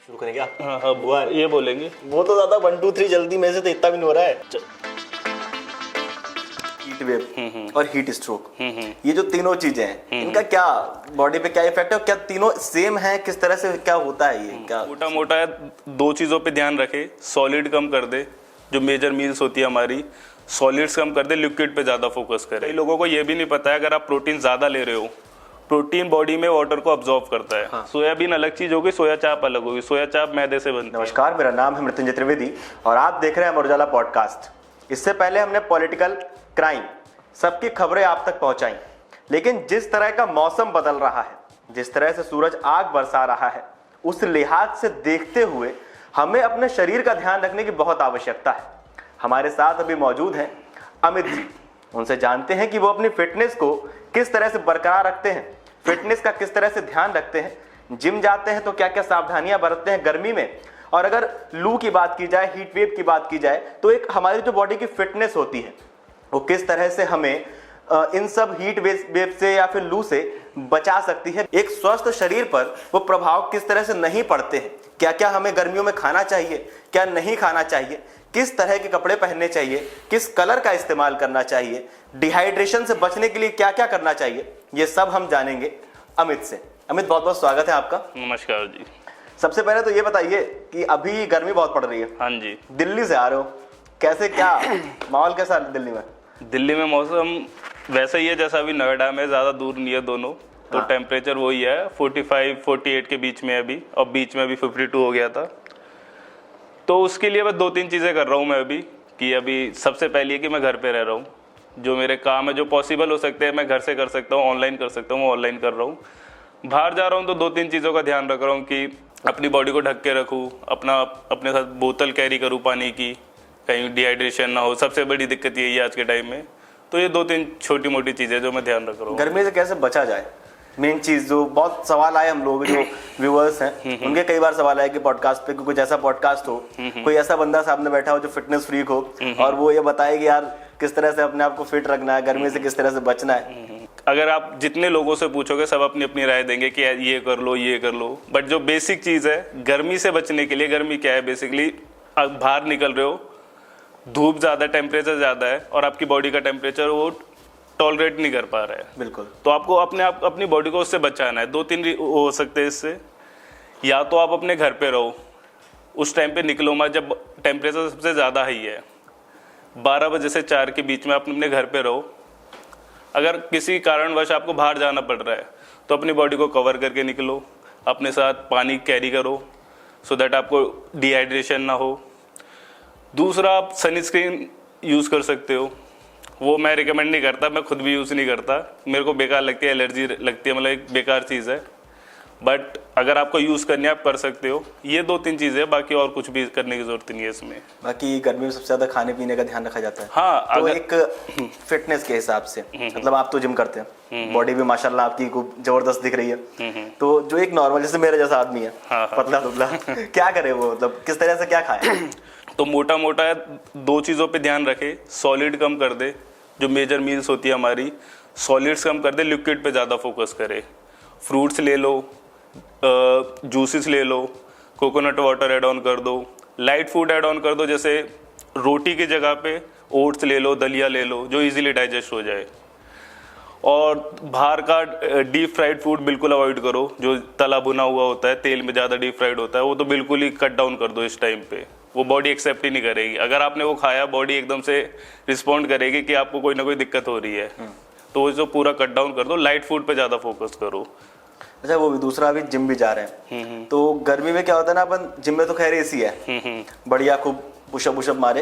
शुरू करेंगे आप? हाँ हाँ बुआ ये बोलेंगे। वो तो ज्यादा 1 2 3 जल्दी में से तो इतना भी नहीं हो रहा है। हीट वेव और हीट स्ट्रोक, ये जो तीनों चीजें हैं इनका क्या बॉडी पे क्या इफेक्ट है और क्या तीनों सेम है, किस तरह से क्या होता है ये क्या? मोटा मोटा है, दो चीज़ों पे ध्यान रखे। सॉलिड कम कर दे, जो मेजर मील्स होती है हमारी, सॉलिड्स कम कर दे, लिक्विड पे ज़्यादा फोकस करे। कई लोगों को ये भी नहीं पता है अगर आप प्रोटीन ज़्यादा ले रहे हो, प्रोटीन बॉडी में वाटर को अब्जॉर्ब करता है। हाँ। सोयाबीन अलग चीज होगी, सोया चाप अलग होगी। सोया चाप मैदे से बनती है। नमस्कार, मेरा नाम है मृत्युंजय त्रिवेदी और आप देख रहे हैं अमर उजाला पॉडकास्ट। इससे पहले हमने पॉलिटिकल, क्राइम, सबकी खबरें आप तक पहुंचाई, लेकिन जिस तरह का मौसम बदल रहा है, जिस तरह से सूरज आग बरसा रहा है, उस लिहाज से देखते हुए हमें अपने शरीर का ध्यान रखने की बहुत आवश्यकता है। हमारे साथ अभी मौजूद हैं अमित जी। उनसे जानते हैं कि वो अपनी फिटनेस को किस तरह से बरकरार रखते हैं, फिटनेस का किस तरह से ध्यान रखते हैं, जिम जाते हैं तो क्या क्या सावधानियां बरतते हैं गर्मी में, और अगर लू की बात की जाए, हीट वेव की बात की जाए, तो एक हमारी जो बॉडी की फिटनेस होती है वो किस तरह से हमें इन सब हीट वेव से या फिर लू से बचा सकती है। एक स्वस्थ शरीर पर वो प्रभाव किस तरह से नहीं पड़ते हैं, क्या क्या हमें गर्मियों में खाना चाहिए, क्या नहीं खाना चाहिए, किस तरह के कपड़े पहनने चाहिए, किस कलर का इस्तेमाल करना चाहिए, डिहाइड्रेशन से बचने के लिए क्या क्या करना चाहिए, ये सब हम जानेंगे अमित से। अमित, बहुत बहुत स्वागत है आपका। नमस्कार जी। सबसे पहले तो ये बताइए कि अभी गर्मी बहुत पड़ रही है। हाँ जी। दिल्ली से आ रहे हो, कैसे क्या माहौल कैसा है दिल्ली में? दिल्ली में मौसम वैसा ही है जैसा अभी नोएडा में, ज्यादा दूर नहीं है दोनों। तो हाँ। टेम्परेचर वही है 45-48 के बीच में अभी, और बीच में अभी 52 हो गया था। तो उसके लिए मैं 2-3 चीज़ें कर रहा हूँ मैं अभी, कि अभी सबसे पहली है कि मैं घर पे रह रहा हूँ। जो मेरे काम है, जो पॉसिबल हो सकते हैं मैं घर से कर सकता हूँ, ऑनलाइन कर सकता हूँ, मैं ऑनलाइन कर रहा हूँ। बाहर जा रहा हूँ तो 2-3 चीज़ों का ध्यान रख रहा हूँ कि अपनी बॉडी को ढक के रखूँ, अपने साथ बोतल कैरी करूँ पानी की, कहीं डिहाइड्रेशन ना हो। सबसे बड़ी दिक्कत यही है आज के टाइम में। तो ये 2-3 छोटी मोटी चीज़ें जो मैं ध्यान रख रहा हूँ। गर्मी से कैसे बचा जाए, मेन चीज जो बहुत सवाल आए, हम लोग जो व्यूअर्स हैं उनके कई बार सवाल आए कि पॉडकास्ट पे कुछ ऐसा पॉडकास्ट हो, कोई ऐसा बंदा सामने बैठा हो जो फिटनेस फ्रीक हो और वो ये बताए कि यार किस तरह से अपने आप को फिट रखना है, गर्मी से किस तरह से बचना है। अगर आप जितने लोगों से पूछोगे सब अपनी अपनी राय देंगे कि ये कर लो, ये कर लो। बट जो बेसिक चीज़ है गर्मी से बचने के लिए, गर्मी क्या है बेसिकली, आप बाहर निकल रहे हो, धूप ज़्यादा, टेम्परेचर ज़्यादा है और आपकी बॉडी का टेम्परेचर वो टॉलरेट नहीं कर पा रहा है। बिल्कुल। तो आपको अपनी बॉडी को उससे बचाना है। 2-3 हो सकते हैं इससे। या तो आप अपने घर पे रहो, उस टाइम पे निकलो मत जब टेम्परेचर सबसे ज़्यादा हाई है। 12 बजे से 4 के बीच में आप अपने घर पे रहो। अगर किसी कारणवश आपको बाहर जाना पड़ रहा है तो अपनी बॉडी को कवर करके निकलो, अपने साथ पानी कैरी करो सो दैट आपको डिहाइड्रेशन ना हो। दूसरा, आप सनस्क्रीन यूज़ कर सकते हो। वो मैं रिकमेंड नहीं करता, मैं खुद भी यूज़ नहीं करता, मेरे को बेकार लगती है, एलर्जी लगती है, मतलब एक बेकार चीज़ है। बट अगर आपको यूज़ करनी है आप कर सकते हो। ये 2-3 चीज़ें, बाकी और कुछ भी करने की जरूरत नहीं है इसमें। बाकी गर्मी में सबसे ज्यादा खाने पीने का ध्यान रखा जाता है। हाँ, तो एक फिटनेस के हिसाब से, मतलब आप तो जिम करते हैं, बॉडी भी माशाल्लाह आपकी खूब जबरदस्त दिख रही है। तो जो एक नॉर्मल जैसे मेरे जैसा आदमी है, पतला दुबला, क्या करे वो, मतलब किस तरह से क्या खाए? तो मोटा मोटा है, 2 चीज़ों पे ध्यान रखे। सॉलिड कम कर दे, जो मेजर मील्स होती है हमारी, सॉलिड्स कम कर दे, लिक्विड पे ज़्यादा फोकस करे। फ्रूट्स ले लो, जूसेस ले लो, कोकोनट वाटर ऐड ऑन कर दो, लाइट फूड ऐड ऑन कर दो, जैसे रोटी की जगह पे ओट्स ले लो, दलिया ले लो, जो इजीली डाइजेस्ट हो जाए। और बाहर का डीप फ्राइड फूड बिल्कुल अवॉइड करो, जो तला भुना हुआ होता है, तेल में ज़्यादा डीप फ्राइड होता है, वो तो बिल्कुल ही कट डाउन कर दो इस टाइम पे। वो बॉडी एक्सेप्ट ही नहीं करेगी। अगर आपने वो खाया, बॉडी एकदम से रिस्पॉन्ड करेगी कि आपको कोई ना कोई दिक्कत हो रही है। तो वो जो पूरा कट डाउन कर दो, लाइट फूड पे ज़्यादा फोकस करो। अच्छा, वो भी दूसरा, अभी जिम भी जा रहे हैं तो गर्मी में क्या होता है ना, अपन जिम में तो खैर एसी है, बढ़िया खूब पुशअप मारे,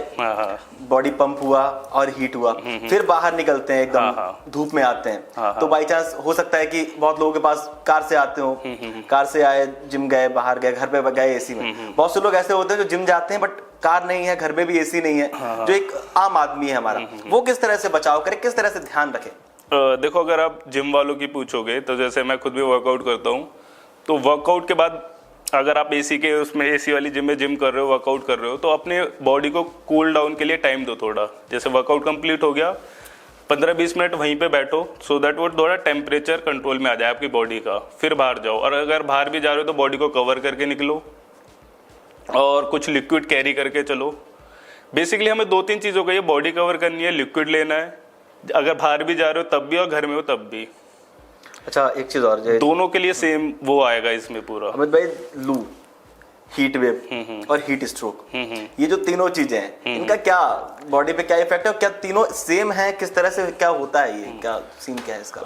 बॉडी पंप हुआ और हीट हुआ, फिर बाहर निकलते हैं, एकदम धूप में आते हैं। तो बाई चांस हो सकता है कि बहुत लोगों के पास कार से आते हो, कार से आए, जिम गए, बाहर गए, घर पे गए एसी में। बहुत से लोग ऐसे होते हैं जो जिम जाते हैं बट कार नहीं है, घर में भी एसी नहीं है। जो एक आम आदमी है हमारा, वो किस तरह से बचाव करे, किस तरह से ध्यान रखे? देखो, अगर आप जिम वालों की पूछोगे तो जैसे मैं खुद भी वर्कआउट करता हूँ, तो वर्कआउट के बाद अगर आप एसी के उसमें, एसी वाली जिम में जिम कर रहे हो, वर्कआउट कर रहे हो, तो अपने बॉडी को कूल डाउन के लिए टाइम दो थोड़ा। जैसे वर्कआउट कंप्लीट हो गया, 15-20 मिनट वहीं पे बैठो, सो दैट वो थोड़ा टेम्परेचर कंट्रोल में आ जाए आपकी बॉडी का। फिर बाहर जाओ, और अगर बाहर भी जा रहे हो तो बॉडी को कवर करके निकलो, और कुछ लिक्विड कैरी करके चलो। बेसिकली हमें 2-3 चीज़ों का ये बॉडी कवर करनी है, लिक्विड लेना है, अगर बाहर भी जा रहे हो तब भी और घर में हो तब भी। अच्छा एक चीज और दोनों के लिए सेम वो आएगा इसमें पूरा। अमित भाई, लू, हीट वेव और हीट स्ट्रोक, ये जो तीनों चीजें हैं, इनका क्या बॉडी पे क्या इफेक्ट है और क्या तीनों सेम है? किस तरह से क्या होता है, ये क्या सीन क्या है इसका?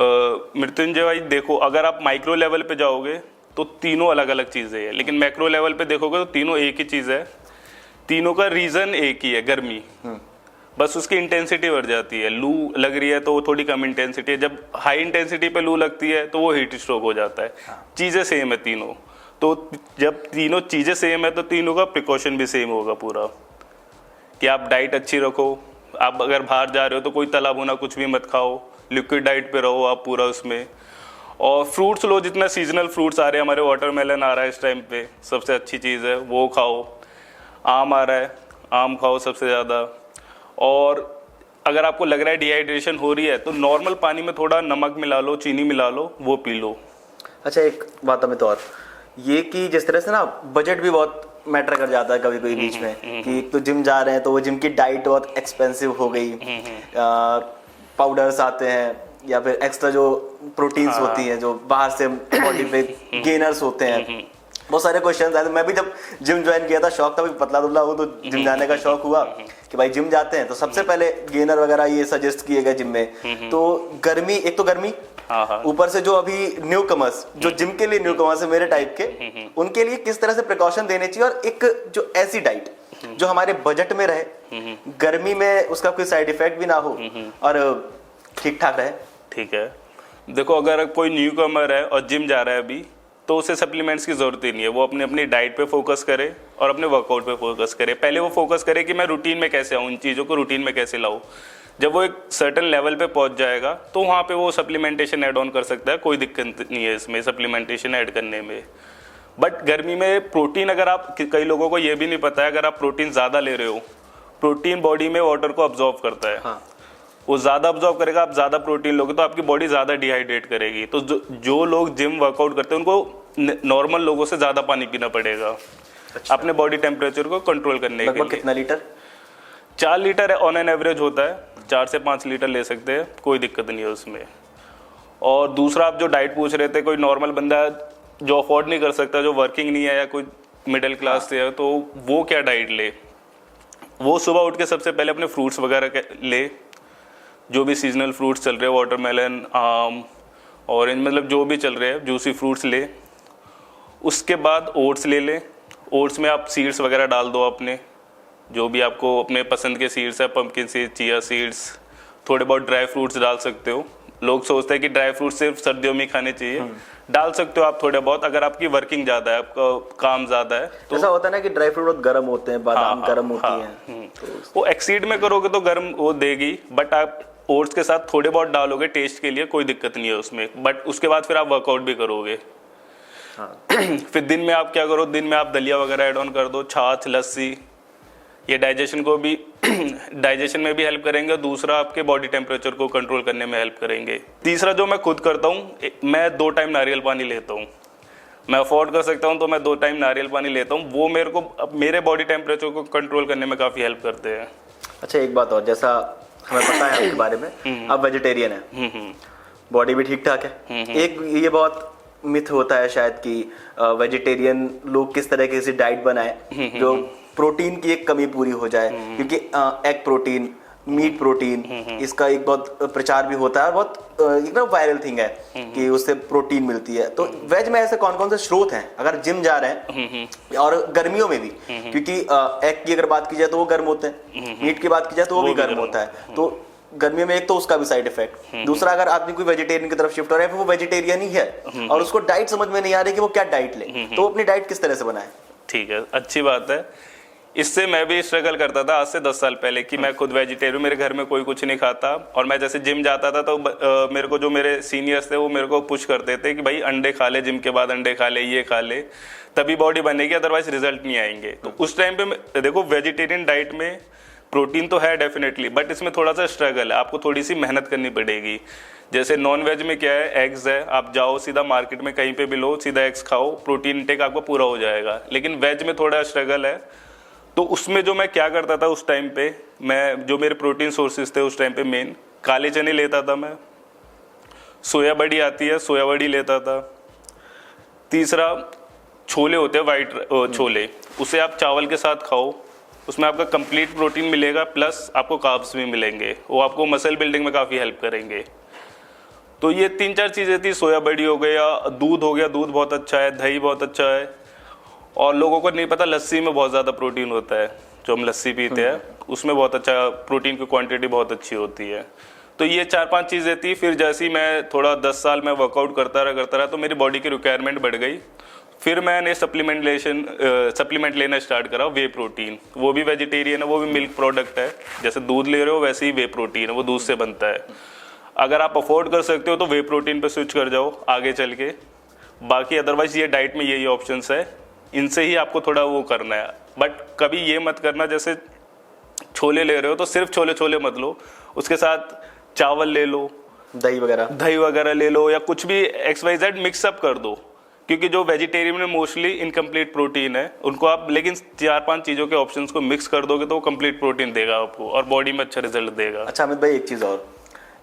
मृत्युंजय भाई देखो, अगर आप माइक्रो लेवल पे जाओगे तो तीनों अलग अलग चीजें हैं, लेकिन मैक्रो लेवल पे देखोगे तो तीनों एक ही चीज है। तीनों का रीजन एक ही है, गर्मी। बस उसकी इंटेंसिटी बढ़ जाती है। लू लग रही है तो वो थोड़ी कम इंटेंसिटी है, जब हाई इंटेंसिटी पे लू लगती है तो वो हीट स्ट्रोक हो जाता है। चीजें सेम है तीनों, तो जब तीनों चीजें सेम है तो तीनों का प्रिकॉशन भी सेम होगा पूरा, कि आप डाइट अच्छी रखो। आप अगर बाहर जा रहे हो तो कोई तला भुना कुछ भी मत खाओ, लिक्विड डाइट पे रहो आप पूरा उसमें। और फ्रूट्स लो, जितना सीजनल फ्रूट्स आ रहे हैं, हमारे वाटरमेलन आ रहा है इस टाइम पे, सबसे अच्छी चीज़ है वो खाओ। आम आ रहा है, आम खाओ सबसे ज़्यादा। और अगर आपको लग रहा है डिहाइड्रेशन हो रही है तो नॉर्मल पानी में थोड़ा नमक मिला लो, चीनी मिला लो, वो पी लो। अच्छा एक बात हमें तो और ये कि जिस तरह से ना बजट भी बहुत मैटर कर जाता है कभी कभी बीच में, कि एक तो जिम जा रहे हैं तो वो जिम की डाइट बहुत एक्सपेंसिव हो गई, पाउडर्स आते हैं या फिर एक्स्ट्रा जो प्रोटीन्स होती हैं जो बाहर से बॉडी पे गेनर्स होते हैं, बहुत सारे क्वेश्चन आए। मैं भी जब जिम ज्वाइन किया था, शौक था, पतला दुबला हो तो जिम जाने का शौक हुआ कि भाई जिम जाते हैं तो सबसे पहले गेनर वगैरह ये सजेस्ट किए गए जिम में। तो गर्मी, एक तो गर्मी, ऊपर से जो अभी न्यू कमर्स, जो जिम के लिए न्यू कमर्स है मेरे टाइप के, उनके लिए किस तरह से प्रिकॉशन देने चाहिए, और एक जो ऐसी डाइट जो हमारे बजट में रहे, गर्मी में उसका कोई साइड इफेक्ट भी ना हो और ठीक ठाक रहे। ठीक है, देखो अगर कोई न्यू कमर है और जिम जा रहा है अभी, तो उसे सप्लीमेंट्स की जरूरत ही नहीं है। वो अपनी डाइट पे फोकस करे और अपने वर्कआउट पे फोकस करे। पहले वो फोकस करे कि मैं रूटीन में कैसे आऊँ, इन चीज़ों को रूटीन में कैसे लाऊं। जब वो एक सर्टेन लेवल पे पहुंच जाएगा तो वहाँ पे वो सप्लीमेंटेशन ऐड ऑन कर सकता है, कोई दिक्कत नहीं है इसमें सप्लीमेंटेशन ऐड करने में। बट गर्मी में प्रोटीन, अगर आप, कई लोगों को ये भी नहीं पता है, अगर आप प्रोटीन ज़्यादा ले रहे हो, प्रोटीन बॉडी में वाटर को अब्जॉर्व करता है। वो ज़्यादा अब्जॉर्व करेगा, आप ज़्यादा प्रोटीन लोगे तो आपकी बॉडी ज़्यादा डिहाइड्रेट करेगी। तो जो लोग जिम वर्कआउट करते हैं उनको नॉर्मल लोगों से ज़्यादा पानी पीना पड़ेगा। अच्छा। अपने बॉडी टेम्परेचर को कंट्रोल करने के लिए। कितना litre? 4 litre on an average होता है, 4 से 5 लीटर ले सकते हैं, कोई दिक्कत नहीं है उसमें। और दूसरा, आप जो डाइट पूछ रहे थे, कोई नॉर्मल बंदा जो अफोर्ड नहीं कर सकता, जो वर्किंग नहीं है या कोई मिडिल क्लास से है, तो वो क्या डाइट ले? वो सुबह उठ के सबसे पहले अपने फ्रूट्स वगैरह ले, जो भी सीजनल फ्रूट्स चल रहे हैं, वाटरमेलन, आम, ऑरेंज, मतलब जो भी चल रहे हैं जूसी फ्रूट्स ले। उसके बाद ओट्स ले लें। ओट्स में आप सीड्स वगैरह डाल दो, अपने जो भी आपको अपने पसंद के सीड्स है, पंपकिन सीड्स, चिया सीड्स, थोड़े बहुत ड्राई फ्रूट्स डाल सकते हो। लोग सोचते हैं कि ड्राई फ्रूट्स सिर्फ सर्दियों में खाने चाहिए, डाल सकते हो आप थोड़े बहुत, अगर आपकी वर्किंग ज़्यादा है, आपका काम ज़्यादा है तो। ऐसा होता है ना कि ड्राई फ्रूट बहुत गर्म होते हैं, बादाम गर्म होती हैं, तो वो एक्सीड में करोगे तो गर्म वो देगी, बट आप ओट्स के साथ थोड़े बहुत डालोगे टेस्ट के लिए, कोई दिक्कत नहीं है उसमें। बट उसके बाद फिर आप वर्कआउट भी करोगे। फिर दिन में आप क्या करो, दिन में आप दलिया वगैरह ऐड ऑन कर दो, छाछ, लस्सी, ये डाइजेशन को भी डाइजेशन में भी हेल्प करेंगे। दूसरा, आपके बॉडी टेम्परेचर को कंट्रोल करने में हेल्प करेंगे। तीसरा, जो मैं खुद करता हूँ, मैं 2 टाइम नारियल पानी लेता हूँ। मैं अफोर्ड कर सकता हूँ तो मैं 2 टाइम नारियल पानी लेता हूँ। वो मेरे को मेरे बॉडी टेम्परेचर को कंट्रोल करने में काफ़ी हेल्प करते हैं। अच्छा एक बात और, जैसा हमें पता है आपके बारे में, आप वेजिटेरियन है, बॉडी भी ठीक ठाक है। एक ये बहुत मिथ होता है शायद कि वेजिटेरियन लोग किस तरीके से डाइट बनाए जो प्रोटीन की एक कमी पूरी हो जाए, क्योंकि एग प्रोटीन, मीट प्रोटीन, इसका एक बहुत प्रचार भी होता है, बहुत एकदम वायरल थिंग है कि उससे प्रोटीन मिलती है। तो वेज में ऐसे कौन कौन से स्रोत हैं अगर जिम जा रहे हैं, और गर्मियों में भी, क्योंकि एग की अगर बात की जाए तो वो गर्म होते हैं, मीट की बात की जाए तो वो भी गर्म होता है। तो गर्मियों में एक तो उसका भी साइड इफेक्ट, दूसरा अगर आदमी कोई वेजिटेरियन की तरफ शिफ्ट हो रहा है, फिर वो वेजिटेरियन ही है और उसको डाइट समझ में नहीं आ रही कि वो क्या डाइट ले, तो वो अपनी डाइट किस तरह से बनाए? ठीक है, अच्छी बात है। इससे मैं भी स्ट्रगल करता था आज से 10 साल पहले कि मैं खुद वेजिटेरियन, मेरे घर में कोई कुछ नहीं खाता, और मैं जैसे जिम जाता था तो मेरे को जो मेरे सीनियर्स थे वो मेरे को पुश करते थे कि भाई अंडे खा ले, जिम के बाद अंडे खा ले, ये खा ले, तभी बॉडी बनेगी, अदरवाइज रिजल्ट नहीं आएंगे। तो उस टाइम पे देखो, वेजिटेरियन डाइट में प्रोटीन तो है डेफिनेटली, बट इसमें थोड़ा सा स्ट्रगल है, आपको थोड़ी सी मेहनत करनी पड़ेगी। जैसे नॉन वेज में क्या है, एग्स है, आप जाओ सीधा मार्केट में कहीं पे भी लो, सीधा एग्स खाओ, प्रोटीन इंटेक आपका पूरा हो जाएगा। लेकिन वेज में थोड़ा स्ट्रगल है। तो उसमें जो मैं क्या करता था उस टाइम पे, मैं जो मेरे प्रोटीन सोर्सेज थे उस टाइम पे, मेन काले चने लेता था मैं, सोया बड़ी आती है, सोया बड़ी लेता था। तीसरा छोले होते हैं, वाइट छोले, उसे आप चावल के साथ खाओ, उसमें आपका कंप्लीट प्रोटीन मिलेगा, प्लस आपको कार्ब्स भी मिलेंगे, वो आपको मसल बिल्डिंग में काफ़ी हेल्प करेंगे। तो ये 3-4 चीज़ें थी, सोया बड़ी हो गया, दूध हो गया, दूध बहुत अच्छा है, दही बहुत अच्छा है, और लोगों को नहीं पता लस्सी में बहुत ज़्यादा प्रोटीन होता है, जो हम लस्सी पीते हैं उसमें बहुत अच्छा प्रोटीन की क्वांटिटी बहुत अच्छी होती है। तो ये 4-5 चीज़ें थी। फिर जैसे ही मैं थोड़ा 10 साल में वर्कआउट करता रहा तो मेरी बॉडी की रिक्वायरमेंट बढ़ गई। फिर मैंने सप्लीमेंट लेना स्टार्ट करा, वे प्रोटीन, वो भी वेजिटेरियन है, वो भी मिल्क प्रोडक्ट है, जैसे दूध ले रहे हो वैसे ही वे प्रोटीन है, वो दूध से बनता है। अगर आप अफोर्ड कर सकते हो तो वे प्रोटीन पे स्विच कर जाओ आगे चल के। बाकी अदरवाइज ये डाइट में यही ऑप्शंस है, इनसे ही आपको थोड़ा वो करना है। बट कभी ये मत करना जैसे छोले ले रहे हो तो सिर्फ छोले मत लो, उसके साथ चावल ले लो, दही वगैरह ले लो, या कुछ भी XYZ मिक्सअप कर दो, क्योंकि जो वेजिटेरियन में मोस्टली इनकम्प्लीट प्रोटीन है उनको आप, लेकिन 4-5 चीज़ों के ऑप्शंस को मिक्स कर दोगे तो वो कंप्लीट प्रोटीन देगा आपको और बॉडी में अच्छा रिजल्ट देगा। अच्छा अमित भाई, एक चीज़ और,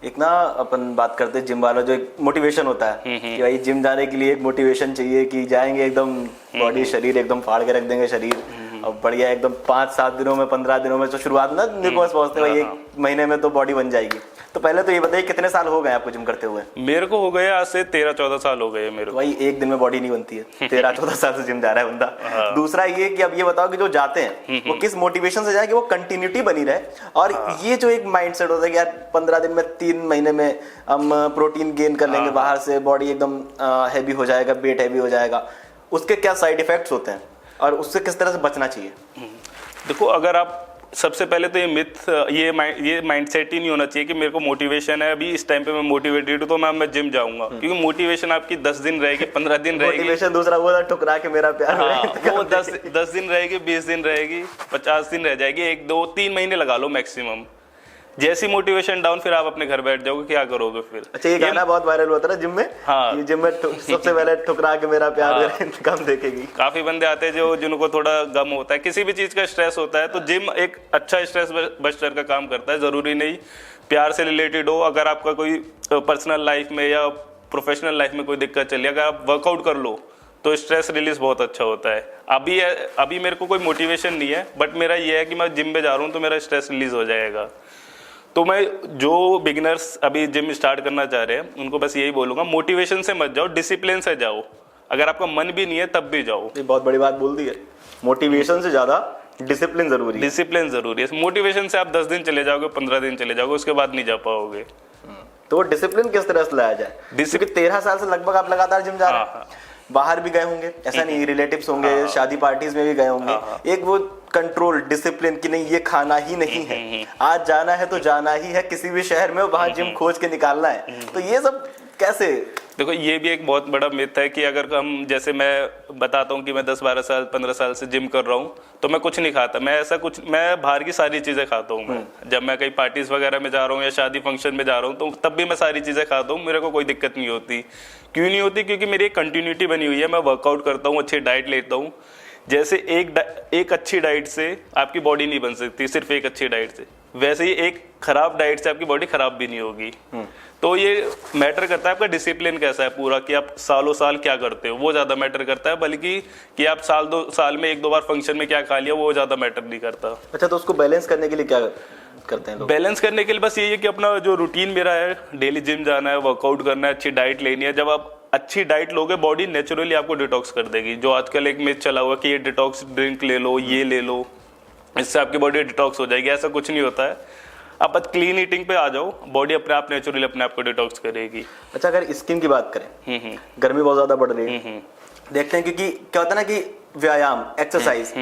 एक ना अपन बात करते हैं जिम वाला, जो एक मोटिवेशन होता है कि भाई जिम जाने के लिए एक मोटिवेशन चाहिए कि जाएंगे एकदम बॉडी शरीर एकदम फाड़ के रख देंगे शरीर, और बढ़िया एकदम 5-7 दिनों में 15 दिनों में, तो शुरुआत ना निकोस पहुंचते भाई 1 महीने में तो बॉडी बन जाएगी। तो पहले तो ये बताइए कितने साल हो गए आपको जिम करते हुए? मेरे को हो गए आज से 13-14 साल हो गए मेरे को। भाई एक दिन में बॉडी नहीं बनती है, 13-14 साल से जिम जा रहा है बंदा। दूसरा ये कि अब ये बताओ कि जो जाते हैं वो किस मोटिवेशन से जाए कि वो कंटिन्यूटी बनी रहे, और ये जो एक माइंडसेट होता है कि यार 15 दिन में 3 महीने में हम प्रोटीन गेन कर लेंगे बाहर से, बॉडी एकदम हैवी हो जाएगा, वेट हैवी हो जाएगा, उसके क्या साइड इफेक्ट्स होते हैं और उससे किस तरह से बचना चाहिए? देखो, अगर आप सबसे पहले तो ये माइंडसेट ही नहीं होना चाहिए कि मेरे को मोटिवेशन है अभी इस टाइम पे, मैं मोटिवेटेड हूँ तो मैं जिम जाऊंगा, क्योंकि मोटिवेशन आपकी 10 दिन रहेगी, 15 दिन रहेगी। मोटिवेशन दूसरा वो ठुकरा के मेरा प्यार, वो 10 दिन रहेगी, 20 दिन रहेगी, 50 दिन रह जाएगी, 1-2-3 महीने लगा लो मैक्सिमम। जैसी मोटिवेशन डाउन, फिर आप अपने घर बैठ जाओगे, क्या करोगे फिर? अच्छा, ये गाना बहुत वायरल हुआ था ना जिम में। हाँ, ये जिम में सबसे पहले ठुकरा के मेरा प्यार इंतकाम देखेगी। काफी बंदे आते हैं जिनको थोड़ा गम होता है, किसी भी चीज का स्ट्रेस होता है, तो जिम एक अच्छा स्ट्रेस बस्टर का काम करता है। जरूरी नहीं प्यार से रिलेटेड हो, अगर आपका कोई पर्सनल लाइफ में या प्रोफेशनल लाइफ में कोई दिक्कत चली, अगर आप वर्कआउट कर लो तो स्ट्रेस रिलीज बहुत अच्छा होता है। अभी मेरे को कोई मोटिवेशन नहीं है, बट मेरा ये है कि मैं जिम में जा रहा हूँ तो मेरा स्ट्रेस रिलीज हो जाएगा। तो मैं जो बिगिनर्स अभी जिम स्टार्ट करना चाह रहे हैं उनको बस यही बोलूंगा, मोटिवेशन से मत जाओ, डिसिप्लिन से जाओ। अगर आपका मन भी नहीं है तब भी जाओ। ये बहुत बड़ी बात बोल दी है, मोटिवेशन से ज्यादा डिसिप्लिन जरूरी है। डिसिप्लिन जरूरी है। मोटिवेशन से आप 10 दिन चले जाओगे, 15 दिन चले जाओगे, उसके बाद नहीं जा पाओगे। तो डिसिप्लिन किस तरह से लाया जाए? क्योंकि 13 साल से लगभग आप लगातार जिम जा रहे हैं, बाहर भी गए होंगे, ऐसा नहीं, रिलेटिव्स होंगे, शादी पार्टीज में भी गए होंगे, एक वो कंट्रोल डिसिप्लिन कि नहीं ये खाना ही नहीं है, आज जाना है तो जाना ही है, किसी भी शहर में वहां जिम खोज के निकालना है। तो ये सब कैसे? देखो, ये भी एक बहुत बड़ा मिथ है कि अगर हम, जैसे मैं बताता हूँ कि मैं 10-12 साल 15 साल से जिम कर रहा हूँ तो मैं कुछ नहीं खाता, मैं बाहर की सारी चीज़ें खाता हूँ। मैं जब मैं कहीं पार्टीज वगैरह में जा रहा हूँ या शादी फंक्शन में जा रहा हूँ तो तब भी मैं सारी चीज़ें खाता हूँ, मेरे को कोई दिक्कत नहीं होती। क्यों नहीं होती? क्योंकि मेरी एक कंटिन्यूटी बनी हुई है, मैं वर्कआउट करता हूँ, अच्छी डाइट लेता हूँ। जैसे एक अच्छी डाइट से आपकी बॉडी नहीं बन सकती सिर्फ एक अच्छी डाइट से, वैसे ही एक खराब डाइट से आपकी बॉडी खराब भी नहीं होगी। तो ये मैटर करता है आपका डिसिप्लिन कैसा है पूरा, कि आप सालों साल क्या करते हो, वो ज़्यादा मैटर करता है, बल्कि कि आप साल में 1-2 बार फंक्शन में क्या खा लिया वो ज़्यादा मैटर नहीं करता। अच्छा, तो उसको बैलेंस करने के लिए क्या करते हैं लोग? बैलेंस करने के लिए बस यही है कि अपना जो रूटीन मेरा है, डेली जिम जाना है, वर्कआउट करना है, अच्छी डाइट लेनी है। जब आप अच्छी डाइट लोगे, बॉडी नेचुरली आपको डिटॉक्स कर देगी। जो आजकल एक मिथ चला हुआ कि ये डिटॉक्स ड्रिंक ले लो, ये ले लो, इससे आपकी बॉडी डिटॉक्स हो जाएगी, ऐसा कुछ नहीं होता है। आप क्लीन ईटिंग पे आ जाओ, बॉडी अपने आप नेचुरली अपने आप को डिटॉक्स करेगी। अच्छा, अगर स्किन की बात करें, गर्मी बहुत ज्यादा बढ़ रही है, देखते हैं, क्योंकि क्या होता है ना कि व्यायाम, एक्सरसाइज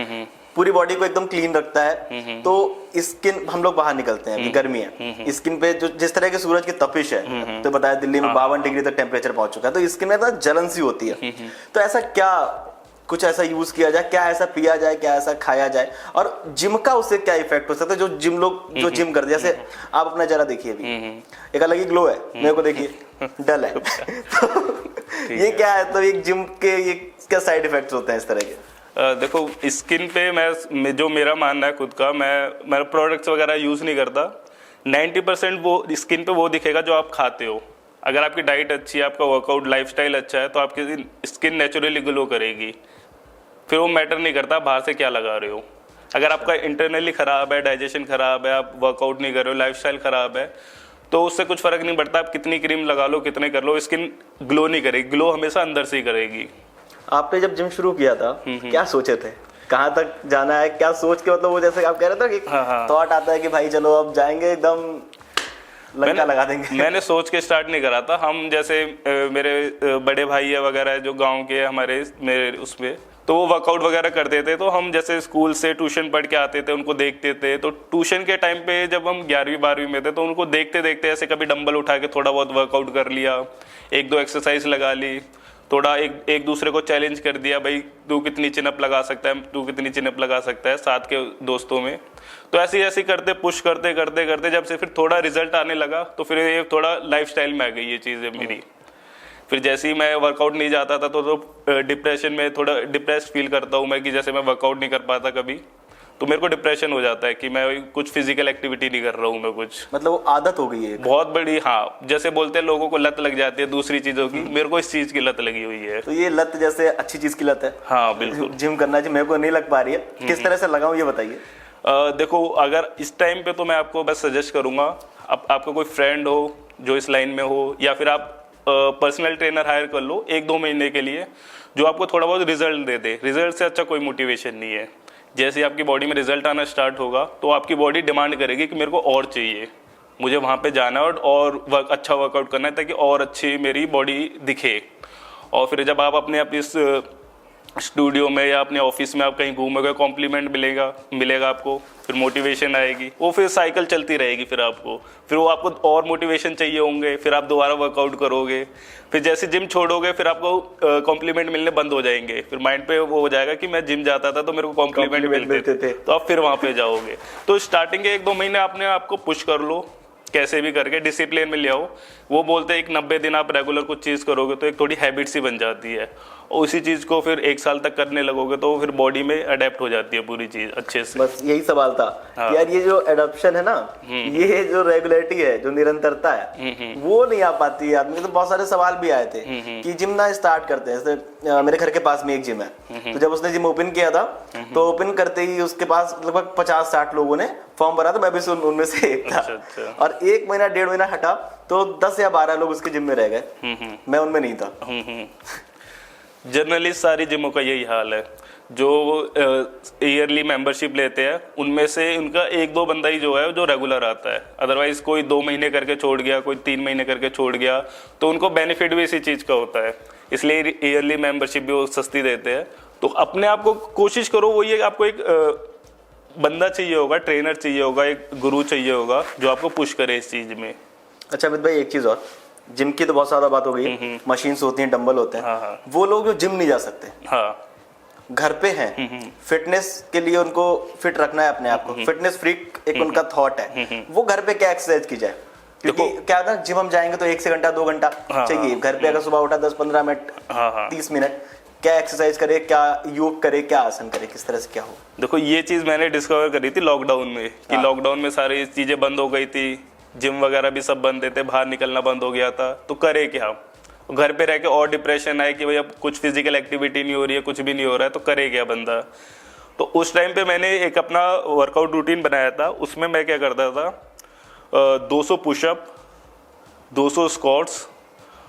पूरी बॉडी को एकदम क्लीन रखता है, तो स्किन, हम लोग बाहर निकलते हैं, अभी गर्मी है, स्किन पे जो जिस तरह की सूरज की तपिश है, तो बताया दिल्ली में 52 डिग्री तक टेम्परेचर पहुंच चुका है, तो स्किन में जलन सी होती है। तो ऐसा क्या कुछ ऐसा यूज किया जाए, क्या ऐसा पिया जाए, क्या ऐसा खाया जाए, और जिम का उससे क्या इफेक्ट हो सकता है? जो जिम लोग जो जिम करते हैं, जैसे आप अपना जरा देखिए, अभी एक अलग ही ग्लो है, मेरे को देखिए डल है तो ये क्या है? तो एक जिम के ये क्या साइड इफेक्ट्स होते हैं इस तरह के? देखो, स्किन पे मैं जो मेरा मानना है खुद का, मैं प्रोडक्ट्स वगैरह यूज़ नहीं करता। 90% वो स्किन पे वो दिखेगा जो आप खाते हो। अगर आपकी डाइट अच्छी है, आपका वर्कआउट लाइफस्टाइल अच्छा है, तो आपकी स्किन नेचुरली ग्लो करेगी। फिर वो मैटर नहीं करता बाहर से क्या लगा रहे हो। अगर आपका इंटरनली ख़राब है, डाइजेशन ख़राब है, आप वर्कआउट नहीं कर रहे हो, लाइफस्टाइल ख़राब है, तो उससे कुछ फ़र्क नहीं पड़ता आप कितनी क्रीम लगा लो, कितने कर लो, स्किन ग्लो नहीं करेगी। ग्लो हमेशा अंदर से ही करेगी। आपने जब जिम शुरू किया था, क्या सोचे थे? कहाँ तक जाना है, क्या सोच के, मतलब वो जैसे आप कह रहे थे कि थॉट आता है कि भाई चलो अब जाएंगे, एकदम लंका लगा देंगे? मैंने सोच के स्टार्ट नहीं करा था। हम जैसे मेरे बड़े भाई है वगैरह जो गांव के हमारे मेरे उसमें, तो वो वर्कआउट वगैरह करते थे, तो हम जैसे स्कूल से ट्यूशन पढ़ के आते थे, उनको देखते थे। तो ट्यूशन के टाइम पे जब हम 11वीं 12वीं में थे, तो उनको देखते देखते ऐसे कभी डंबल उठा के थोड़ा बहुत वर्कआउट कर लिया, 1-2 एक्सरसाइज लगा ली, थोड़ा एक दूसरे को चैलेंज कर दिया, भाई तू कितनी चिनअप लगा सकता है, तू कितनी चिनअप लगा सकता है, साथ के दोस्तों में। तो ऐसे ऐसे करते पुश करते करते करते जब से फिर थोड़ा रिजल्ट आने लगा, तो फिर ये थोड़ा लाइफस्टाइल में आ गई ये चीज़ें मेरी। फिर जैसे ही मैं वर्कआउट नहीं जाता था, तो डिप्रेशन में थोड़ा डिप्रेस्ड फील करता हूँ मैं, कि जैसे मैं वर्कआउट नहीं कर पाता कभी, तो मेरे को डिप्रेशन हो जाता है कि मैं कुछ फिजिकल एक्टिविटी नहीं कर रहा हूँ मैं कुछ। मतलब वो आदत हो गई है बहुत बड़ी। हाँ, जैसे बोलते हैं लोगों को लत लग जाती है दूसरी चीजों की, मेरे को इस चीज की लत लगी हुई है। तो ये लत जैसे अच्छी चीज की लत है? हाँ बिल्कुल। जिम करना चाहिए, मेरे को नहीं लग पा रही है, किस तरह से लगाऊं ये बताइए। देखो, अगर इस टाइम पे तो मैं आपको बस सजेस्ट करूंगा, आपका कोई फ्रेंड हो जो इस लाइन में हो, या फिर आप पर्सनल ट्रेनर हायर कर लो 1-2 महीने के लिए, जो आपको थोड़ा बहुत रिजल्ट दे दे। रिजल्ट से अच्छा कोई मोटिवेशन नहीं है। जैसे ही आपकी बॉडी में रिजल्ट आना स्टार्ट होगा, तो आपकी बॉडी डिमांड करेगी कि मेरे को और चाहिए, मुझे वहाँ पे जाना है और अच्छा वर्कआउट करना है, ताकि और अच्छी मेरी बॉडी दिखे। और फिर जब आप अपने इस स्टूडियो में या अपने ऑफिस में आप कहीं घूमोगे, कॉम्प्लीमेंट मिलेगा आपको, फिर मोटिवेशन आएगी, वो फिर साइकिल चलती रहेगी। फिर वो आपको और मोटिवेशन चाहिए होंगे, फिर आप दोबारा वर्कआउट करोगे। फिर जैसे जिम छोड़ोगे, फिर आपको कॉम्प्लीमेंट मिलने बंद हो जाएंगे। फिर माइंड पे वो हो जाएगा कि मैं जिम जाता था तो मेरे को कॉम्प्लीमेंट मिलते थे, तो आप फिर वहाँ पे जाओगे। तो स्टार्टिंग के 1-2 महीने आपने आपको पुश कर लो, कैसे भी करके डिसिप्लिन में ले आओ। वो बोलते हैं एक 90 दिन आप रेगुलर कुछ चीज़ करोगे तो एक थोड़ी हैबिट सी बन जाती है, और उसी चीज़ को फिर 1 साल तक करने लगोगे तो फिर बॉडी में अडेप्ट हो जाती है पूरी चीज़ अच्छे से। बस यही सवाल था कि यार ये जो एडॉप्शन है ना, ये जो रेगुलरिटी है, जो निरंतरता है, वो नहीं आ पाती है आदमी। तो बहुत सारे सवाल भी आए थे कि जिम ना स्टार्ट करते हैं। जैसे मेरे घर के पास में एक जिम है, तो जब उसने जिम ओपन किया था, तो ओपन करते ही उसके पास लगभग 50-60 लोगों ने फॉर्म भरा था, मैं भी उनमें से एक था। और 1 महीना 1.5 महीना हटा तो 10 या 12 लोग उसके जिम में रह गए, मैं उनमें नहीं था। जनरली सारी जिमों का यही हाल है। जो ईयरली मेंबरशिप लेते हैं, उनमें से उनका 1-2 बंदा ही जो है जो रेगुलर आता है। अदरवाइज कोई 2 महीने करके छोड़ गया, कोई 3 महीने करके छोड़ गया, तो उनको बेनिफिट भी इसी चीज़ का होता है। इसलिए ईयरली मेंबरशिप भी वो सस्ती देते हैं। तो अपने आप को कोशिश करो, वो ये आपको एक बंदा चाहिए होगा, ट्रेनर चाहिए होगा, एक गुरु चाहिए होगा जो आपको पुश करे इस चीज़ में। अच्छा अमित भाई, एक चीज़ और, जिम की तो बहुत ज्यादा बात हो गई, मशीन्स होती हैं, डंबल होते हैं। हाँ। वो लोग जो जिम नहीं जा सकते, हाँ, घर पे हैं, फिटनेस के लिए उनको फिट रखना है अपने आप को, फिटनेस फ्रीक एक उनका थॉट है, वो घर पे क्या एक्सरसाइज की जाए? क्योंकि क्या ना, जिम हम जाएंगे तो 1 से घंटा 2 घंटा चाहिए। घर पे अगर सुबह उठा 10-15 मिनट, 30 मिनट, क्या एक्सरसाइज करे, क्या योग करे, क्या आसन करे, किस तरह से क्या हो? देखो, ये चीज़ मैंने डिस्कवर करी थी लॉकडाउन में, कि लॉकडाउन में सारी चीज़ें बंद हो गई थी, जिम वगैरह भी सब बंद थे, बाहर निकलना बंद हो गया था। तो करे क्या, घर पे रह के और डिप्रेशन आए कि भाई अब कुछ फिजिकल एक्टिविटी नहीं हो रही है, कुछ भी नहीं हो रहा है, तो करे क्या बंदा। तो उस टाइम पे मैंने एक अपना वर्कआउट रूटीन बनाया था। उसमें मैं क्या करता था, 200 पुशअप, 200 स्क्वाट्स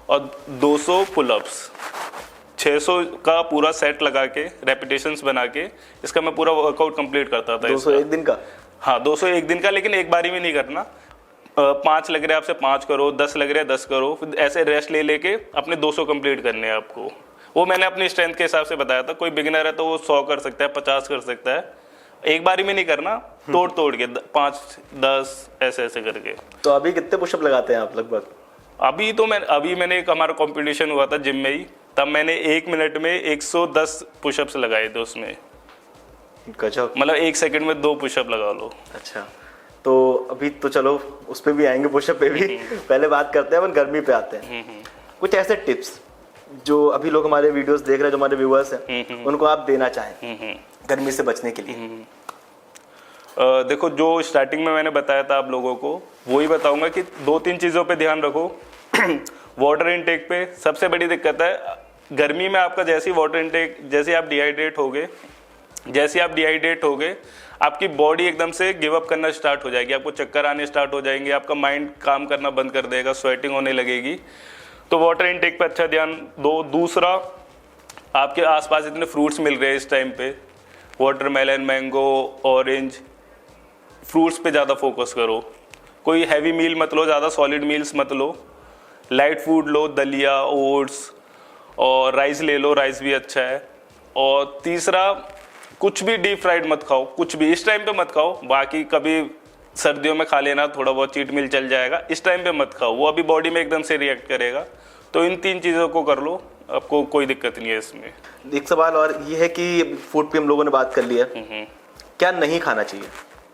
और 200 पुलअप्स, 600 का पूरा सेट लगा के, रेपिटेशंस बना के, इसका मैं पूरा वर्कआउट कंप्लीट करता था। 200 एक दिन का? हाँ, 200 एक दिन का, लेकिन एक बारी में नहीं करना। 5 लग रहे हैं आपसे 5 करो, 10 लग रहे हैं 10 करो, फिर ऐसे रेस्ट ले लेके अपने 200 कंप्लीट करने हैं आपको। वो मैंने अपनी स्ट्रेंथ के हिसाब से बताया था। कोई बिगिनर है तो वो 100 कर सकता है, 50 कर सकता है, एक बारी में नहीं करना, तोड़ के 5-10 ऐसे ऐसे करके। तो अभी कितने पुशअप लगाते हैं आप लगभग? अभी मैंने एक हमारा कंपटीशन हुआ था जिम में ही, तब मैंने 1 मिनट में 110 पुशअप्स लगाए थे उसमें। गजब। मतलब 1 सेकंड में 2 पुशअप लगा लो। अच्छा, तो अभी तो चलो उस पे भी आएंगे, पुशअप पे भी। पहले बात करते हैं अपन गर्मी पे आते हैं। कुछ ऐसे टिप्स जो अभी लोग हमारे वीडियोस देख रहे हैं, जो हमारे व्यूअर्स हैं, उनको आप देना चाहें गर्मी से बचने के लिए। देखो, जो स्टार्टिंग में मैंने बताया था आप लोगों को, वही बताऊंगा कि 2-3 चीज़ों पे ध्यान रखो। वाटर इनटेक पे सबसे बड़ी दिक्कत है गर्मी में आपका, जैसे ही वाटर इनटेक, जैसे आप डिहाइड्रेट होगे आपकी बॉडी एकदम से गिव अप करना स्टार्ट हो जाएगी, आपको चक्कर आने स्टार्ट हो जाएंगे, आपका माइंड काम करना बंद कर देगा, स्वेटिंग होने लगेगी। तो वाटर इनटेक पे अच्छा ध्यान दो। दूसरा, आपके आसपास इतने फ्रूट्स मिल रहे हैं इस टाइम पे, वाटरमेलन, मैंगो, ऑरेंज, फ्रूट्स पे ज़्यादा फोकस करो। कोई हैवी मील मत लो, ज़्यादा सॉलिड मील्स मत लो, लाइट फूड लो, दलिया, ओट्स और राइस ले लो, राइस भी अच्छा है। और तीसरा, कुछ भी डीप फ्राइड मत खाओ, कुछ भी इस टाइम पे मत खाओ। बाकी कभी सर्दियों में खा लेना, थोड़ा बहुत चीट मील चल जाएगा, इस टाइम पे मत खाओ, वो अभी बॉडी में एकदम से रिएक्ट करेगा। तो इन 3 चीज़ों को कर लो, आपको कोई दिक्कत नहीं है इसमें। एक सवाल और ये है कि फूड पे हम लोगों ने बात कर लिया, क्या नहीं खाना चाहिए?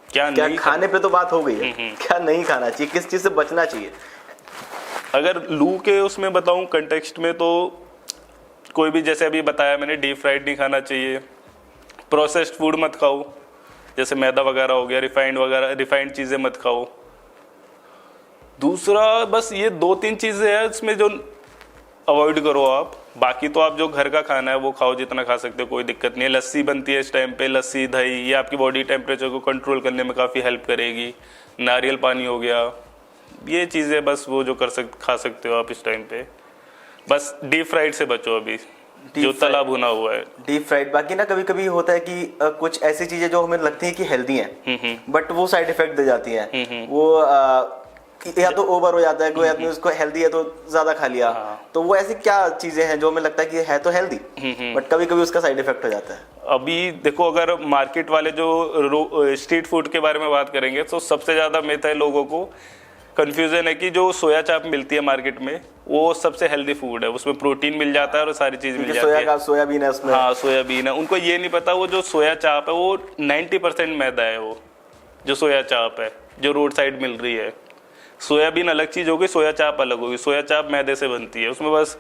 क्या खाने पे तो बात हो गई है, क्या नहीं खाना चाहिए, किस चीज से बचना चाहिए? अगर लू के उसमें बताऊं कंटेक्स्ट में, तो कोई भी, जैसे अभी बताया मैंने, डीप फ्राइड नहीं खाना चाहिए, प्रोसेस्ड फूड मत खाओ, जैसे मैदा वगैरह हो गया, रिफाइंड चीज़ें मत खाओ। दूसरा, बस ये 2-3 चीज़ें हैं इसमें जो अवॉइड करो आप। बाकी तो आप जो घर का खाना है वो खाओ, जितना खा सकते हो, कोई दिक्कत नहीं है। लस्सी बनती है इस टाइम पे, लस्सी, दही, ये आपकी बॉडी टेम्परेचर को कंट्रोल करने में काफ़ी हेल्प करेगी। नारियल पानी हो गया, ये चीज़ें बस वो जो खा सकते हो आप इस टाइम पे। बस डीप फ्राइड से बचो अभी, जो तला भुना हुआ है। Deep fried. बाकी ना कभी कभी होता है कि कुछ ऐसी चीजें जो हमें लगती है कि हेल्दी हैं, बट वो साइड इफेक्ट दे जाती हैं। वो या तो ओवर हो जाता है, कोई आदमी उसको हेल्दी है तो ज्यादा खा लिया। तो वो ऐसी क्या चीजें हैं जो हमें लगता है कि है तो हेल्दी, बट कभी कभी उसका साइड इफेक्ट हो जाता है? अभी देखो, अगर मार्केट वाले जो स्ट्रीट फूड के बारे में बात करेंगे, तो सबसे ज्यादा मिथ है, लोगों को कंफ्यूजन है कि जो सोया चाप मिलती है मार्केट में, वो सबसे हेल्दी फूड है, उसमें प्रोटीन मिल जाता है और सारी चीज मिल जाती है। सोयाबीन है उसमें। हाँ, सोयाबीन है। उनको ये नहीं पता वो जो सोया चाप है वो 90% मैदा है। वो जो सोया चाप है जो रोड साइड मिल रही है, सोयाबीन अलग चीज होगी, सोया चाप अलग होगी। सोया चाप मैदे से बनती है, उसमें बस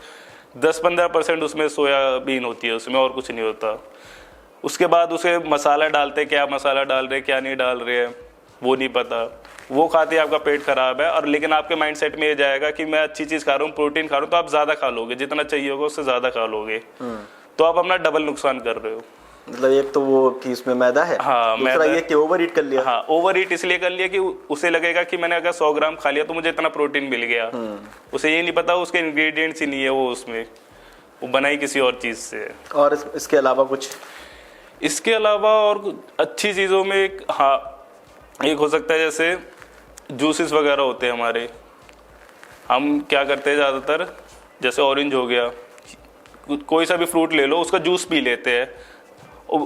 10-15% उसमें सोयाबीन होती है, उसमें और कुछ नहीं होता। उसके बाद उसे मसाला डालते, क्या मसाला डाल रहे क्या नहीं डाल रहे हैं वो नहीं पता, वो खाते ही आपका पेट खराब है। और लेकिन आपके माइंडसेट में ये जाएगा कि मैं अच्छी चीज खा रहा हूँ, प्रोटीन खा रहा हूँ, तो आप ज्यादा खा लोगे, जितना चाहिए होगा उससे ज्यादा खा लोगे, तो आप अपना डबल नुकसान कर रहे हो। मतलब एक तो वो कि इसमें मैदा है, हाँ, दूसरा ये कि ओवर ईट कर लिया। हाँ, ओवर ईट इसलिए कर लिया कि उसे लगेगा कि मैंने अगर 100 ग्राम खा लिया तो मुझे इतना प्रोटीन मिल गया। उसे ये नहीं पता उसके इंग्रेडिएंट्स ही नहीं है, वो उसमें वो बनाई किसी और चीज से। और इसके अलावा कुछ? इसके अलावा और अच्छी चीजों में एक हो सकता है, जैसे जूसेस वगैरह होते हैं हमारे, हम क्या करते हैं ज़्यादातर, जैसे ऑरेंज हो गया, कोई सा भी फ्रूट ले लो, उसका जूस पी लेते हैं।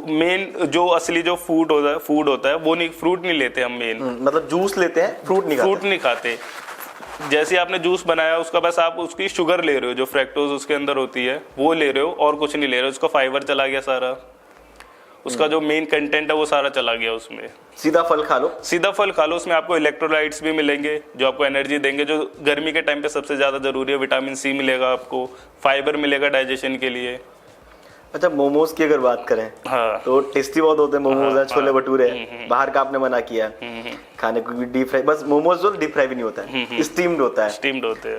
मेन जो असली जो फूड होता है वो नहीं, फ्रूट नहीं लेते हम मेन। मतलब जूस लेते हैं, फ्रूट नहीं खाते। जैसे आपने जूस बनाया, उसका बस आप उसकी शुगर ले रहे हो, जो फ्रैक्टोज उसके अंदर होती है वो ले रहे हो, और कुछ नहीं ले रहे हो। उसका फाइबर चला गया सारा, उसका जो मेन कंटेंट है वो सारा चला गया उसमें। सीधा फल खा लो, उसमें आपको इलेक्ट्रोलाइट्स भी मिलेंगे जो आपको एनर्जी देंगे, जो गर्मी के टाइम पे सबसे ज्यादा जरूरी है। विटामिन सी मिलेगा आपको, फाइबर मिलेगा डाइजेशन के लिए। अच्छा, मोमोज की अगर बात करें, हाँ, तो टेस्टी बहुत होते हैं मोमोज है, छोले भटूरे, बाहर का आपने मना किया खाने को, डीप फ्राई, बस मोमोज जो डीप फ्राई भी नहीं होता है, स्टीम्ड होता है।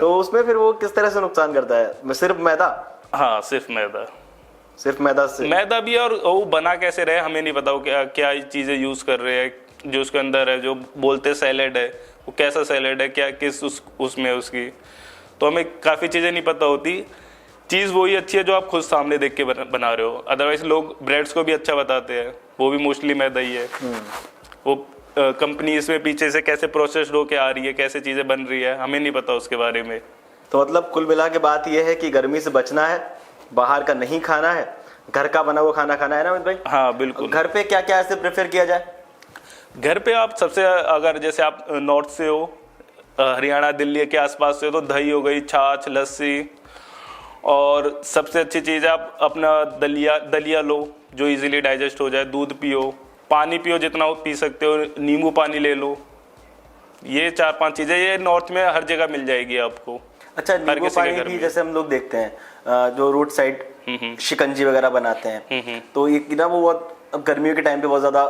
तो उसमें फिर वो किस तरह से नुकसान करता है? सिर्फ मैदा? हाँ, सिर्फ मैदा से। मैदा भी, और वो बना कैसे रहे हमें नहीं पता, वो क्या चीजें यूज कर रहे हैं जो उसके अंदर है। जो बोलते सैलेड है, वो कैसा सैलेड है, क्या किस उसमें उसकी, तो हमें काफी चीजें नहीं पता होती। चीज़ वही अच्छी है जो आप खुद सामने देख के बना रहे हो। अदरवाइज लोग ब्रेड्स को भी अच्छा बताते हैं, वो भी मोस्टली मैदा ही है। वो कंपनी इसमें पीछे से कैसे प्रोसेस्ड होके आ रही है, कैसे चीज़ें बन रही है, हमें नहीं पता उसके बारे में। तो मतलब कुल मिला के बात यह है कि गर्मी से बचना है, बाहर का नहीं खाना है, घर का बना हुआ खाना खाना है ना अमित भाई? हाँ, बिल्कुल। घर पे क्या क्या ऐसे प्रेफर किया जाए? घर पे आप सबसे, अगर जैसे आप नॉर्थ से हो, हरियाणा दिल्ली के आसपास से हो, तो दही हो गई, छाछ, लस्सी, और सबसे अच्छी चीज़ है आप अपना दलिया लो जो इजीली डाइजेस्ट हो जाए, दूध पियो, पानी पियो जितना वो पी सकते हो, नींबू पानी ले लो। ये 4-5 चीज़ें ये नॉर्थ में हर जगह मिल जाएगी आपको। अच्छा, नींबू पानी भी जैसे हम लोग देखते हैं जो रोड साइड शिकंजी वगैरह बनाते हैं, तो ये ना वो बहुत, अब गर्मियों के टाइम पे बहुत ज्यादा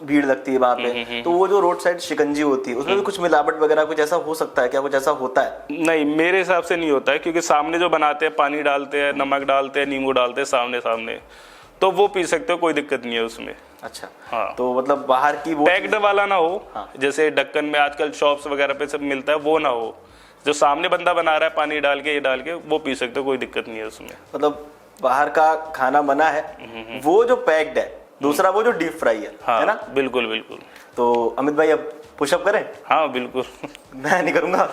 भीड़ लगती है वहाँ पे, तो वो जो रोड साइड शिकंजी होती है उसमें भी कुछ मिलावट वगैरह कुछ ऐसा हो सकता है क्या? कुछ ऐसा होता है? नहीं, मेरे हिसाब से नहीं होता है, क्योंकि सामने जो बनाते हैं पानी डालते हैं, नमक डालते हैं, नींबू डालते हैं सामने, तो वो पी सकते हो, कोई दिक्कत नहीं है उसमें। अच्छा, हाँ, तो मतलब बाहर की वो पैक्ड वाला ना हो। हाँ। जैसे ढक्कन में आजकल शॉप्स वगैरह पे सब मिलता है, वो ना हो। जो सामने बंदा बना रहा है पानी डाल के, ये डाल के, वो पी सकते हो, कोई दिक्कत नहीं है उसमें। मतलब बाहर का खाना बना है वो जो पैक्ड है, दूसरा वो जो डीप फ्राई है, हाँ, है ना? बिल्कुल बिल्कुल। तो अमित भाई अब पुशअप करें? हाँ बिल्कुल। मैं नहीं करूंगा।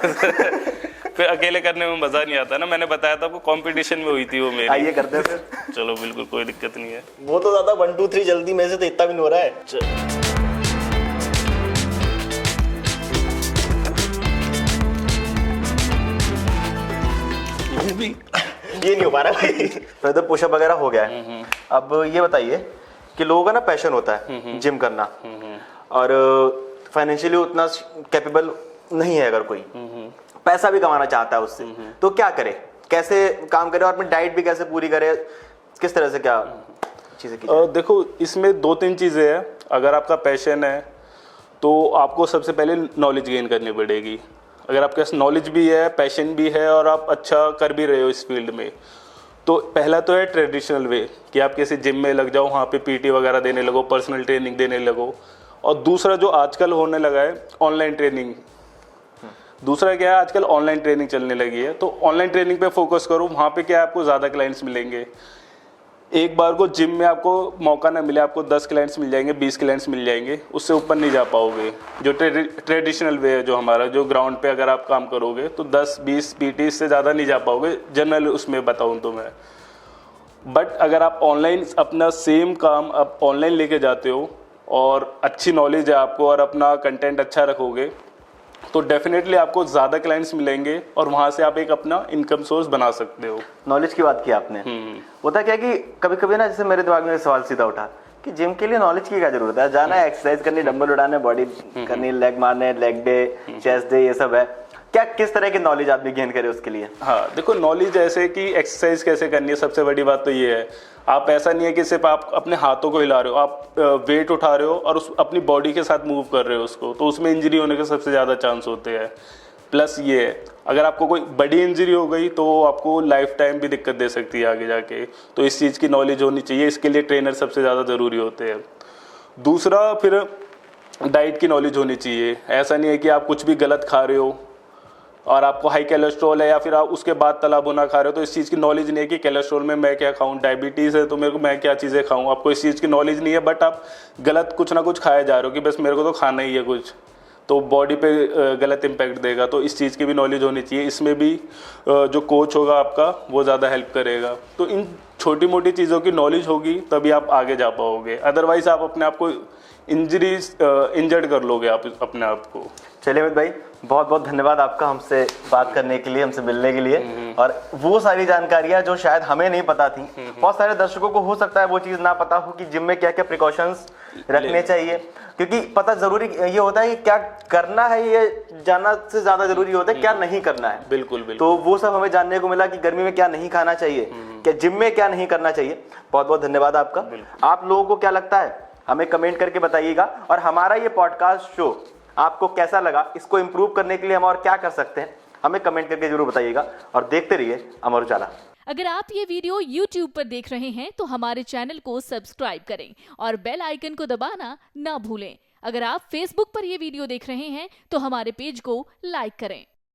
फिर अकेले करने में मजा नहीं आता ना, मैंने बताया था आपको, कंपटीशन में हुई थी वो मेरी। आइए करते हैं फिर। चलो बिल्कुल, कोई दिक्कत नहीं है। वो तो ज्यादा 1 2 3 जल्दी में से तो इतना भी नहीं हो रहा है। ये नहीं हो पा रहा भाई। तो पुशअप वगैरह हो गया है। अब ये बताइए कि लोगों का ना पैशन होता है जिम करना, और फाइनेंशियली उतना कैपेबल नहीं है, अगर कोई पैसा भी कमाना चाहता है उससे, तो क्या करे, कैसे काम करे और अपनी डाइट भी कैसे पूरी करे, किस तरह से क्या चीजें की? देखो, इसमें 2-3 चीजें हैं। अगर आपका पैशन है तो आपको सबसे पहले नॉलेज गेन करनी पड़ेगी। अगर आपके पास नॉलेज भी है, पैशन भी है और आप अच्छा कर भी रहे हो इस फील्ड में, तो पहला तो है ट्रेडिशनल वे कि आप किसी जिम में लग जाओ, वहाँ पे पीटी वगैरह देने लगो, पर्सनल ट्रेनिंग देने लगो। और दूसरा जो आजकल होने लगा है, ऑनलाइन ट्रेनिंग। दूसरा क्या है, आजकल ऑनलाइन ट्रेनिंग चलने लगी है, तो ऑनलाइन ट्रेनिंग पे फोकस करो। वहाँ पे क्या है, आपको ज़्यादा क्लाइंट्स मिलेंगे। एक बार को जिम में आपको मौका ना मिले, आपको 10 क्लाइंट्स मिल जाएंगे, 20 क्लाइंट्स मिल जाएंगे, उससे ऊपर नहीं जा पाओगे। जो ट्रेडिशनल वे है, जो हमारा जो ग्राउंड पे अगर आप काम करोगे तो 10-20 पीटी से ज़्यादा नहीं जा पाओगे, जनरल उसमें बताऊँ तो मैं। बट अगर आप ऑनलाइन अपना सेम काम आप ऑनलाइन लेके जाते हो और अच्छी नॉलेज है आपको और अपना कंटेंट अच्छा रखोगे, तो डेफिनेटली आपको ज़्यादा क्लाइंट्स मिलेंगे और वहाँ से आप एक अपना इनकम सोर्स बना सकते हो। नॉलेज की बात की आपने। होता क्या कि कभी कभी ना, जैसे मेरे दिमाग में सवाल सीधा उठा कि जिम के लिए नॉलेज की क्या जरूरत है? जाना है, एक्सरसाइज करनी, डंबल उठाने, बॉडी करनी, लेग मारने, लेग डे, चेस्ट डे, ये सब है। क्या किस तरह की नॉलेज आदमी गेन करे उसके लिए? हाँ देखो, नॉलेज जैसे कि एक्सरसाइज कैसे करनी है, सबसे बड़ी बात तो ये है। आप ऐसा नहीं है कि सिर्फ आप अपने हाथों को हिला रहे हो, आप वेट उठा रहे हो और उस अपनी बॉडी के साथ मूव कर रहे हो उसको, तो उसमें इंजरी होने के सबसे ज़्यादा चांस होते हैं। प्लस ये है, अगर आपको कोई बड़ी इंजरी हो गई तो आपको लाइफ टाइम भी दिक्कत दे सकती है आगे जाके, तो इस चीज़ की नॉलेज होनी चाहिए। इसके लिए ट्रेनर सबसे ज़्यादा ज़रूरी होते हैं। दूसरा, फिर डाइट की नॉलेज होनी चाहिए। ऐसा नहीं है कि आप कुछ भी गलत खा रहे हो और आपको हाई कोलेस्ट्रॉल है या फिर आप उसके बाद तला भुना खा रहे हो, तो इस चीज़ की नॉलेज नहीं है कि कोलेस्ट्रॉल में मैं क्या खाऊं, डायबिटीज़ है तो मेरे को मैं क्या चीज़ें खाऊं, आपको इस चीज़ की नॉलेज नहीं है, बट आप गलत कुछ ना कुछ खाए जा रहे हो कि बस मेरे को तो खाना ही है कुछ, तो बॉडी पे गलत इम्पैक्ट देगा। तो इस चीज़ की भी नॉलेज होनी चाहिए। इसमें भी जो कोच होगा आपका वो ज़्यादा हेल्प करेगा। तो इन छोटी मोटी चीज़ों की नॉलेज होगी तभी आप आगे जा पाओगे, अदरवाइज आप अपने आप को इंजर्ड कर लोगे आप अपने आप को। चलिए अमित भाई, बहुत बहुत धन्यवाद आपका हमसे बात करने के लिए, हमसे मिलने के लिए, और वो सारी जानकारियां जो शायद हमें नहीं पता थी, बहुत सारे दर्शकों को हो सकता है वो चीज़ ना पता हो कि जिम में क्या क्या प्रिकॉशंस रखने चाहिए, क्योंकि पता जरूरी ये होता है कि क्या करना है, ये जानना से ज्यादा जरूरी होता है क्या नहीं करना है। बिल्कुल बिल्कुल। तो वो सब हमें जानने को मिला कि गर्मी में क्या नहीं खाना चाहिए, क्या जिम में क्या नहीं करना चाहिए। बहुत बहुत धन्यवाद आपका। आप लोगों को क्या लगता है हमें कमेंट करके बताइएगा, और हमारा ये पॉडकास्ट शो आपको कैसा लगा, इसको इम्प्रूव करने के लिए हम और क्या कर सकते हैं, हमें कमेंट करके जरूर बताइएगा। और देखते रहिए अमर उजाला। अगर आप ये वीडियो YouTube पर देख रहे हैं तो हमारे चैनल को सब्सक्राइब करें और बेल आइकन को दबाना ना भूलें। अगर आप Facebook पर ये वीडियो देख रहे हैं तो हमारे पेज को लाइक करें।